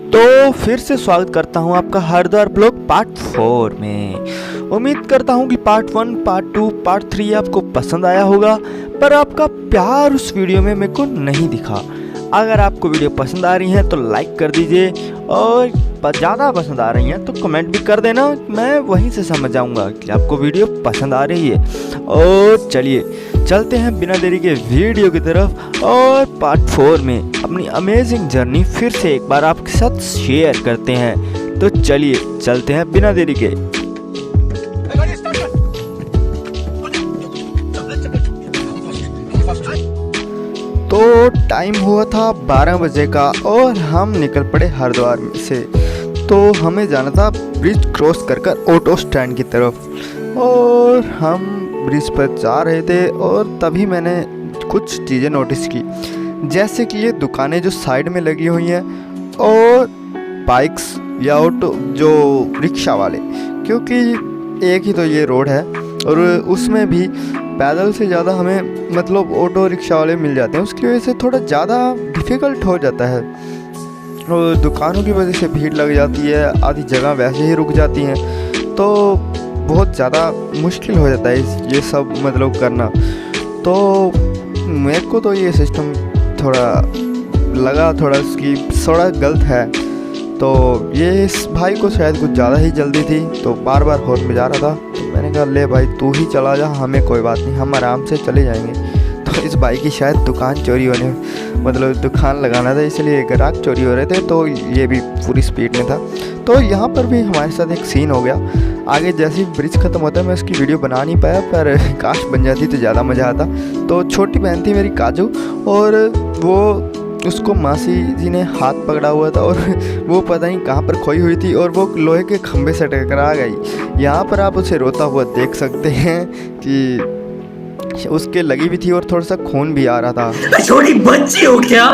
तो फिर से स्वागत करता हूं आपका हरिद्वार ब्लॉग पार्ट 4 में। उम्मीद करता हूं कि पार्ट 1, पार्ट 2, पार्ट 3 आपको पसंद आया होगा, पर आपका प्यार उस वीडियो में मेरे को नहीं दिखा। अगर आपको वीडियो पसंद आ रही है तो लाइक कर दीजिए, और ज़्यादा पसंद आ रही हैं तो कमेंट भी कर देना, मैं वहीं से समझ जाऊंगा कि आपको वीडियो पसंद आ रही है। और चलिए चलते हैं बिना देरी के वीडियो की तरफ, और पार्ट 4 में अपनी अमेजिंग जर्नी फिर से एक बार आपके साथ शेयर करते हैं। तो चलिए चलते हैं बिना देरी के। तो टाइम हुआ था 12 बजे का, और हम निकल पड़े हरिद्वार में से। तो हमें जाना था ब्रिज क्रॉस कर ऑटो स्टैंड की तरफ, और हम ब्रिज पर जा रहे थे। और तभी मैंने कुछ चीज़ें नोटिस की, जैसे कि ये दुकानें जो साइड में लगी हुई हैं, और बाइक्स या ऑटो जो रिक्शा वाले, क्योंकि एक ही तो ये रोड है, और उसमें भी पैदल से ज़्यादा हमें मतलब ऑटो रिक्शा वाले मिल जाते हैं। उसकी वजह से थोड़ा ज़्यादा डिफ़िकल्ट हो जाता है, और दुकानों की वजह से भीड़ लग जाती है, आधी जगह वैसे ही रुक जाती हैं, तो बहुत ज़्यादा मुश्किल हो जाता है ये सब मतलब करना। तो मेरे को तो ये सिस्टम थोड़ा लगा थोड़ा इसकी थोड़ा गलत है। तो ये इस भाई को शायद कुछ ज़्यादा ही जल्दी थी, तो बार बार हॉर्न में जा रहा था। तो मैंने कहा ले भाई तू ही चला जा, हमें कोई बात नहीं, हम आराम से चले जाएंगे। तो इस भाई की शायद दुकान चोरी होने मतलब दुकान लगाना था, इसलिए ग्राहक चोरी हो रहे थे, तो ये भी पूरी स्पीड में था। तो यहाँ पर भी हमारे साथ एक सीन हो गया। आगे जैसे ही ब्रिज ख़त्म होता है, मैं उसकी वीडियो बना नहीं पाया, पर काश बन जाती तो ज़्यादा मज़ा आता। तो छोटी बहन थी मेरी काजू, और वो उसको मासी जी ने हाथ पकड़ा हुआ था, और वो पता नहीं कहाँ पर खोई हुई थी, और वो लोहे के खंभे से टकरा गई। यहाँ पर आप उसे रोता हुआ देख सकते हैं कि उसके लगी भी थी, और थोड़ा सा खून भी आ रहा था। छोटी बच्ची हो क्या?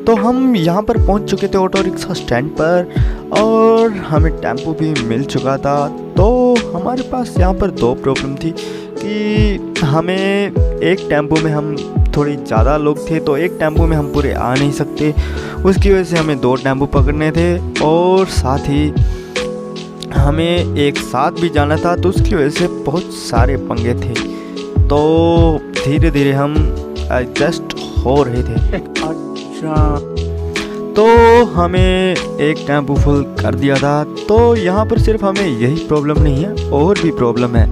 तो हम यहाँ पर पहुँच चुके थे ऑटो रिक्शा स्टैंड पर, और हमें टेम्पो भी मिल चुका था। तो हमारे पास यहाँ पर दो प्रॉब्लम थी कि हमें एक टेम्पो में हम थोड़ी ज़्यादा लोग थे, तो एक टेम्पो में हम पूरे आ नहीं सकते, उसकी वजह से हमें दो टेम्पो पकड़ने थे, और साथ ही हमें एक साथ भी जाना था, तो उसकी वजह से बहुत सारे पंगे थे। तो धीरे धीरे हम एडजस्ट हो रहे थे। अच्छा, तो हमें एक टेम्पो फुल कर दिया था। तो यहाँ पर सिर्फ हमें यही प्रॉब्लम नहीं है, और भी प्रॉब्लम है।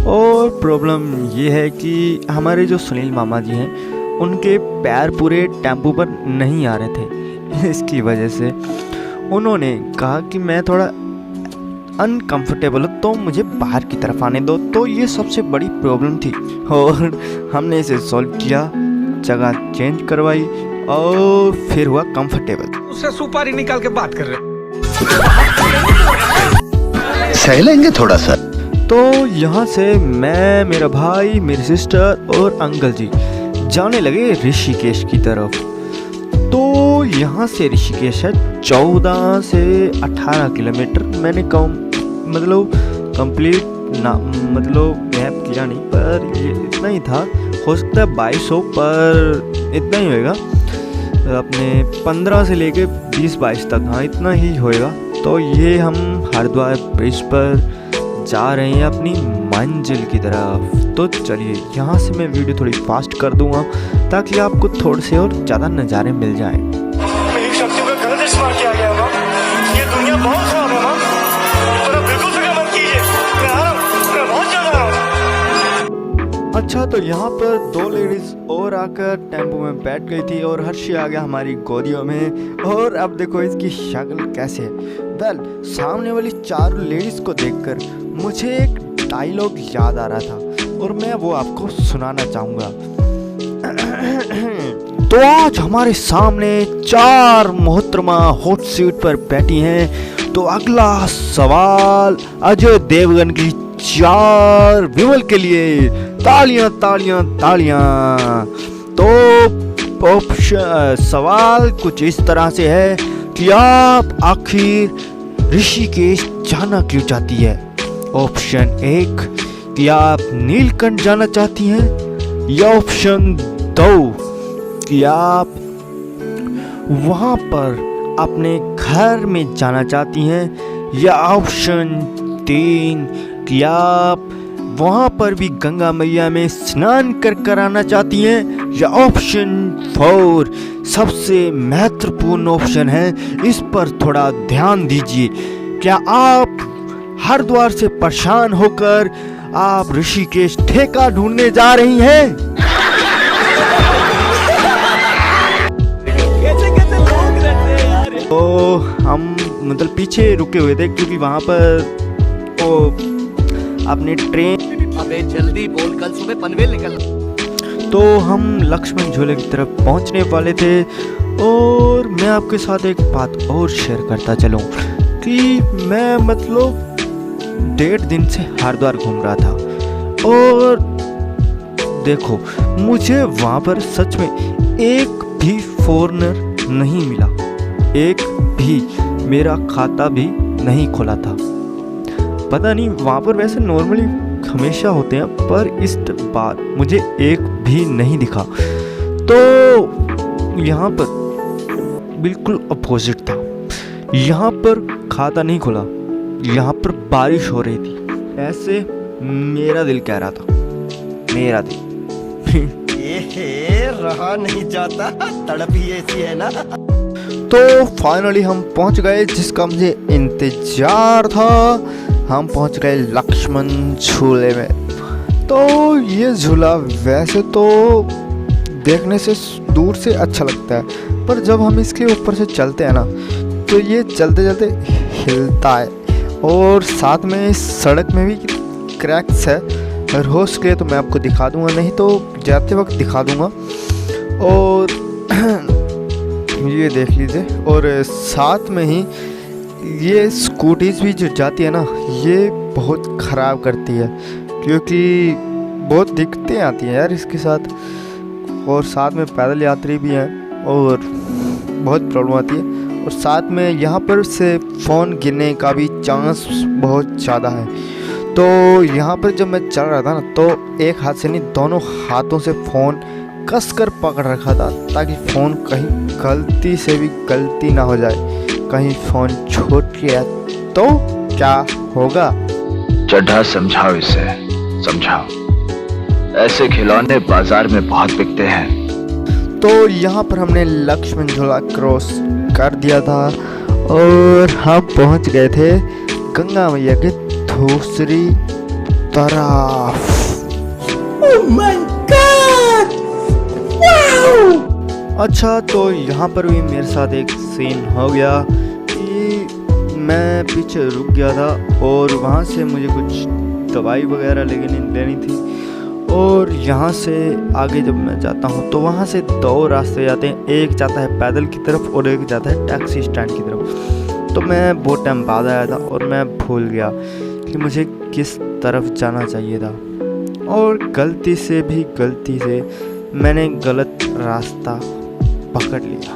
और प्रॉब्लम ये है कि हमारे जो सुनील मामा जी हैं, उनके पैर पूरे टेम्पो पर नहीं आ रहे थे। इसकी वजह से उन्होंने कहा कि मैं थोड़ा अनकंफर्टेबल हूँ, तो मुझे बाहर की तरफ आने दो। तो ये सबसे बड़ी प्रॉब्लम थी, और हमने इसे सॉल्व किया, जगह चेंज करवाई, और फिर हुआ कंफर्टेबल। उससे सुपारी निकाल के बात कर रहे हो। सह लेंगे थोड़ा सा। तो यहाँ से मैं, मेरा भाई, मेरी सिस्टर और अंकल जी जाने लगे ऋषिकेश की तरफ। तो यहाँ से ऋषिकेश है 14 से 18 किलोमीटर। मैंने मतलब कंप्लीट ना मतलब मैप किया नहीं, पर ये इतना ही था। हो सकता है 2200, पर इतना ही होएगा, अपने 15 से लेके 20-22 तक, हाँ इतना ही होएगा। तो ये हम हरिद्वार ब्रिज पर जा रहे हैं अपनी मंजिल की तरफ। तो चलिए यहाँ से मैं वीडियो थोड़ी फास्ट कर दूंगा, ताकि आपको थोड़े से और ज़्यादा नज़ारे मिल जाएं। मेरी शक्तियों का गलत इस्तेमाल किया गया है माँ। ये दुनिया बहुत खराब है माँ, थोड़ा बिल्कुल फिक्र मत कीजिए, मैं आ रहा हूँ, मैं बहुत जल्द आ रहा हूँ। अच्छा, तो यहाँ पर दो लेडीज़ और आकर टेम्पो में बैठ गई थी, और हर्षी आ गया हमारी गोदियों में। और अब देखो इसकी शक्ल कैसे है। वेल, सामने वाली चारों लेडीज़ को देखकर मुझे एक डायलॉग याद आ रहा था, और मैं वो आपको सुनाना चाहूँगा। तो आज हमारे सामने 4 मोहतरमा हॉट सीट पर बैठी हैं। तो अगला सवाल अजय देवगन की 4 विमल के लिए तालियां तालियां तालियां। तो सवाल कुछ इस तरह से है कि आप आखिर ऋषिकेश जाना क्यों चाहती है? ऑप्शन 1 कि आप नीलकंठ जाना चाहती हैं, या ऑप्शन 2 कि आप वहाँ पर अपने घर में जाना चाहती हैं, या ऑप्शन 3 कि आप वहाँ पर भी गंगा मैया में स्नान कर आना चाहती हैं, या ऑप्शन 4 सबसे महत्वपूर्ण ऑप्शन है, इस पर थोड़ा ध्यान दीजिए। क्या आप हरिद्वार से परेशान होकर आप ऋषिकेश ठेका ढूंढने जा रही हैं? तो हम मतलब पीछे रुके हुए थे क्योंकि वहाँ पर वो अपनी ट्रेन, अबे जल्दी बोल, कल सुबह पनवेल निकल। तो हम लक्ष्मण झूले की तरफ पहुंचने वाले थे। और मैं आपके साथ एक बात और शेयर करता चलूं कि मैं मतलब 1.5 दिन से हरिद्वार घूम रहा था, और देखो मुझे वहाँ पर सच में एक भी फॉरेनर नहीं मिला, एक भी, मेरा खाता भी नहीं खुला था। पता नहीं वहाँ पर वैसे नॉर्मली हमेशा होते हैं, पर इस बार मुझे एक भी नहीं दिखा। तो यहाँ पर बिल्कुल अपोजिट था, यहाँ पर खाता नहीं खुला, यहाँ पर बारिश हो रही थी। ऐसे मेरा दिल कह रहा था, मेरा दिल ये रहा नहीं जाता, तड़प ही ऐसी है ना। तो फाइनली हम पहुंच गए जिसका मुझे इंतजार था। हम पहुंच गए लक्ष्मण झूले में। तो ये झूला वैसे तो देखने से दूर से अच्छा लगता है, पर जब हम इसके ऊपर से चलते हैं ना तो ये चलते चलते हिलता है, और साथ में इस सड़क में भी क्रैक्स है। और हो सके तो मैं आपको दिखा दूंगा, नहीं तो जाते वक्त दिखा दूंगा। और ये देख लीजिए। और साथ में ही ये स्कूटीज भी जो जाती है ना, ये बहुत ख़राब करती है, क्योंकि बहुत दिक्कतें आती हैं यार इसके साथ। और साथ में पैदल यात्री भी हैं और बहुत प्रॉब्लम आती है। और साथ में यहाँ पर से फ़ोन गिरने का भी चांस बहुत ज़्यादा है। तो यहाँ पर जब मैं चल रहा था ना, तो एक हाथ से नहीं, दोनों हाथों से फ़ोन कस कर पकड़ रखा था, ताकि फ़ोन कहीं गलती से भी गलती ना हो जाए। कहीं फ़ोन छूट गया तो क्या होगा। चड्ढा समझाओ इसे, समझाओ। ऐसे खिलौने बाजार में बहुत बिकते हैं। तो यहाँ पर हमने लक्ष्मण झूला क्रॉस कर दिया था, और हम पहुँच गए थे गंगा मैया के दूसरी तरफ। Oh my God! Wow! अच्छा, तो यहाँ पर भी मेरे साथ एक सीन हो गया कि मैं पीछे रुक गया था, और वहाँ से मुझे कुछ दवाई वगैरह लेनी थी। और यहाँ से आगे जब मैं जाता हूँ तो वहाँ से 2 रास्ते जाते हैं, एक जाता है पैदल की तरफ और एक जाता है टैक्सी स्टैंड की तरफ। तो मैं बहुत टाइम बाद आया था और मैं भूल गया कि मुझे किस तरफ जाना चाहिए था, और गलती से मैंने गलत रास्ता पकड़ लिया।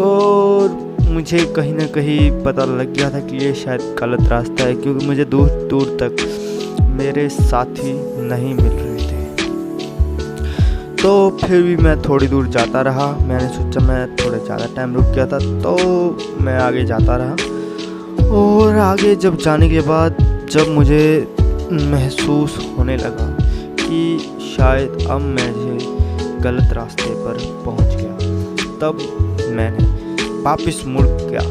और मुझे कहीं ना कहीं पता लग गया था कि ये शायद गलत रास्ता है, क्योंकि मुझे दूर दूर तक मेरे साथी नहीं मिल रहे थे। तो फिर भी मैं थोड़ी दूर जाता रहा। मैंने सोचा मैं थोड़ा ज़्यादा टाइम रुक गया था, तो मैं आगे जाता रहा। और आगे जब जाने के बाद जब मुझे महसूस होने लगा कि शायद अब मैं गलत रास्ते पर पहुंच गया, तब मैंने वापस मुड़ गया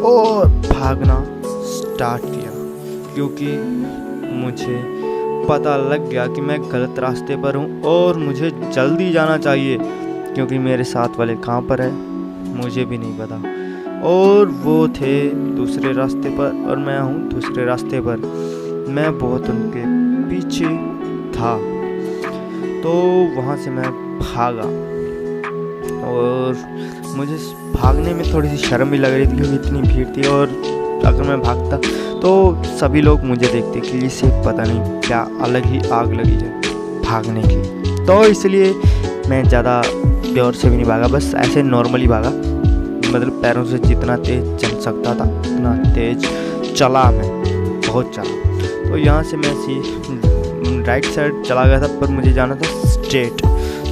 और भागना स्टार्ट किया, क्योंकि मुझे पता लग गया कि मैं गलत रास्ते पर हूँ और मुझे जल्दी जाना चाहिए, क्योंकि मेरे साथ वाले कहाँ पर है मुझे भी नहीं पता। और वो थे दूसरे रास्ते पर और मैं हूँ दूसरे रास्ते पर। मैं बहुत उनके पीछे था। तो वहाँ से मैं भागा, और मुझे भागने में थोड़ी सी शर्म भी लग रही थी, क्योंकि इतनी भीड़ थी। और अगर मैं भागता तो सभी लोग मुझे देखते कि इसे पता नहीं क्या अलग ही आग लगी है भागने की। तो इसलिए मैं ज़्यादा प्योर से भी नहीं भागा, बस ऐसे नॉर्मली भागा। मतलब पैरों से जितना तेज़ चल सकता था उतना तेज़ चला मैं, बहुत चला। तो यहाँ से मैं राइट साइड चला गया था, पर मुझे जाना था स्ट्रेट।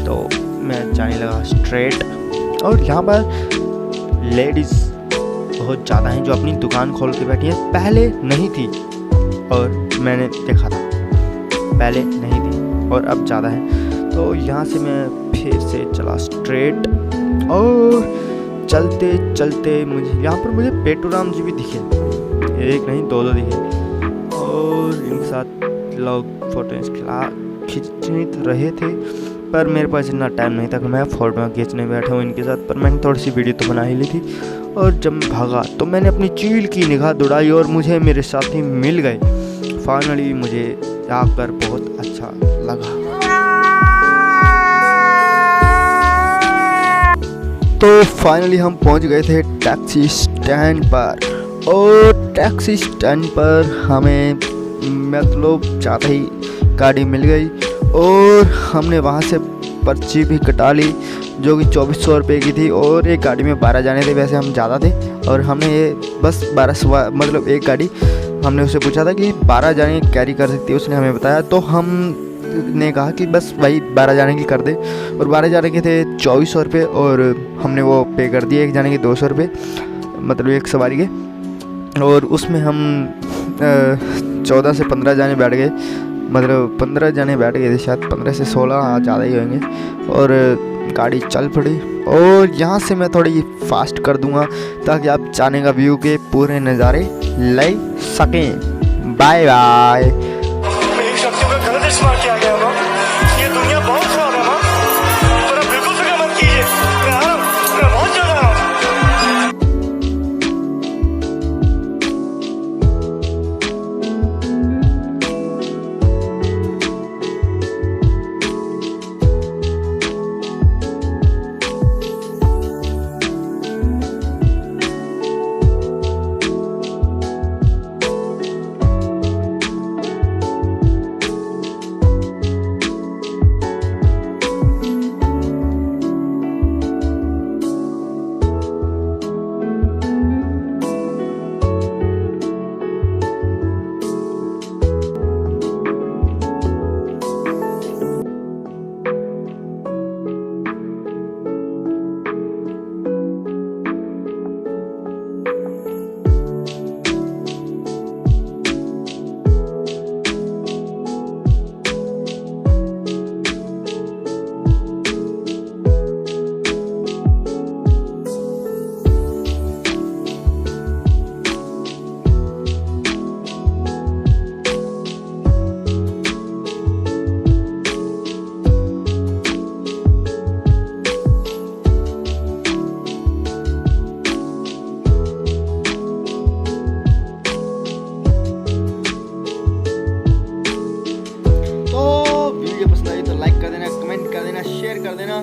तो मैं जाने लगा स्ट्रेट, और यहाँ पर लेडीज़ बहुत ज़्यादा हैं जो अपनी दुकान खोल के बैठी हैं। पहले नहीं थी और मैंने देखा था, पहले नहीं थी और अब ज़्यादा है। तो यहाँ से मैं फिर से चला स्ट्रेट और चलते चलते यहाँ पर मुझे पेटूराम जी भी दिखे, एक नहीं दो दिखे, और इनके साथ लोग फोटो खींच रहे थे। पर मेरे पास इतना टाइम नहीं था कि मैं फ़ोटो खींचने बैठा हूँ इनके साथ, पर मैंने थोड़ी सी वीडियो तो बना ही ली थी। और जब मैं भागा तो मैंने अपनी चील की निगाह दौड़ाई और मुझे मेरे साथी मिल गए। फाइनली मुझे आकर बहुत अच्छा लगा। तो फाइनली हम पहुंच गए थे टैक्सी स्टैंड पर, और टैक्सी स्टैंड पर हमें मतलब ज़्यादा ही गाड़ी मिल गई और हमने वहाँ से पर्ची भी कटा ली जो कि 2400 रुपये की थी। और एक गाड़ी में 12 जाने थे, वैसे हम ज़्यादा थे और हमने ये बस 12 मतलब एक गाड़ी, हमने उससे पूछा था कि 12 जाने कैरी कर सकती है, उसने हमें बताया। तो हमने कहा कि बस भाई 12 जाने की कर दे, और 12 जाने के थे 2400 रुपये और हमने वो पे कर दिए, एक जाने के 200 रुपये मतलब एक सवारी के। और उसमें हम 14 से 15 जाने बैठ गए, मतलब 15 जाने बैठ गए थे शायद, 15 से 16 ज़्यादा ही होंगे। और गाड़ी चल पड़ी और यहाँ से मैं थोड़ी फास्ट कर दूंगा ताकि आप जाने का व्यू के पूरे नज़ारे ले सकें। Bye bye. मेरी शक्तियों का गलत इस्तेमाल किया गया ना, ये दुनिया बहुत खराब है ना, पर आप बिल्कुल फिक्र मत कीजिए, मैं आ रहा हूँ, मैं बहुत जल्द आ रहा हूँ। शेयर कर देना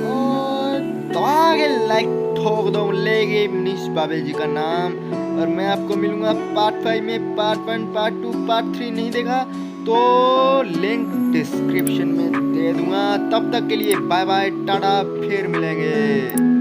और दबा के लाइक ठोक दो लेगे मनीष बाबे जी का नाम। और मैं आपको मिलूंगा पार्ट 5 में, पार्ट 1, पार्ट 2, पार्ट 3 नहीं देखा तो लिंक डिस्क्रिप्शन में दे दूंगा। तब तक के लिए बाय बाय, टाटा, फिर मिलेंगे।